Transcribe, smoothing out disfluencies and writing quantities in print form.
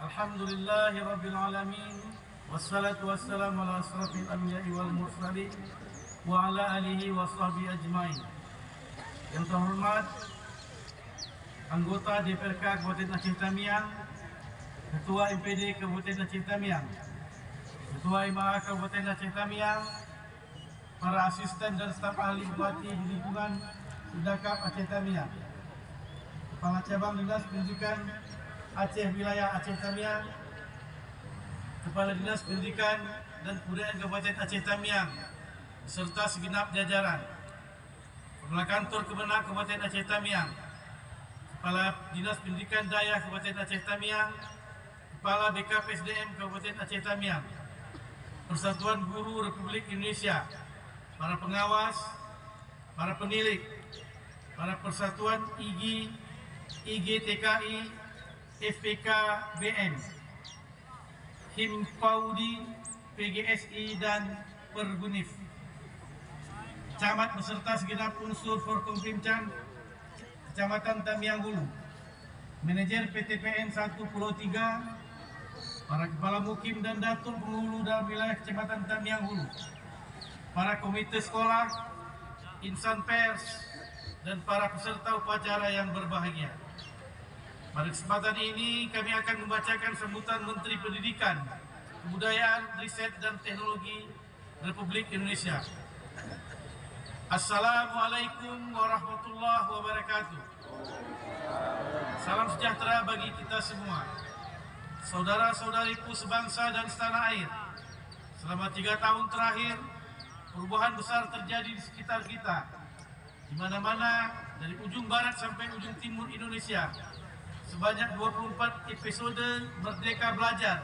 Alhamdulillahi Rabbil Alamin. Wassalatu wassalamu ala asrafil anbiya'i wal mursalin wa ala alihi wa sahbihi ajmain. Yang terhormat anggota DPRK Kabupaten Aceh Tamiang, Ketua MPD Kabupaten Aceh Tamiang, Ketua MA Kabupaten Aceh Tamiang, para asisten dan staf ahli bupati di lingkungan Sedakap Aceh Tamiang, Kepala Cabang Dinas Pendidikan Aceh Wilayah Aceh Tamiang, Kepala Dinas Pendidikan dan Kebudayaan Kabupaten Aceh Tamiang, serta segenap jajaran, Kepala Kantor Kebenak Kabupaten Aceh Tamiang, Kepala Dinas Pendidikan Daya Kabupaten Aceh Tamiang, Kepala BKPSDM Kabupaten Aceh Tamiang, Persatuan Guru Republik Indonesia, para pengawas, para penilik, para persatuan IGI, IGTKI, FPK BN, Himpaudi, PGSI dan Pergunif, camat beserta segenap unsur Forkompimcan Kecamatan Tamiang Hulu, manajer PTPN 1 Pulau 3, para kepala mukim dan datuk penghulu dalam wilayah Kecamatan Tamiang Hulu, para komite sekolah, insan pers, dan para peserta upacara yang berbahagia. Pada kesempatan ini kami akan membacakan sambutan Menteri Pendidikan, Kebudayaan, Riset dan Teknologi Republik Indonesia. Assalamualaikum warahmatullahi wabarakatuh. Salam sejahtera bagi kita semua. Saudara-saudariku sebangsa dan setanah air, selama 3 tahun terakhir, perubahan besar terjadi di sekitar kita. Di mana-mana, dari ujung barat sampai ujung timur Indonesia, sebanyak 24 episode Merdeka Belajar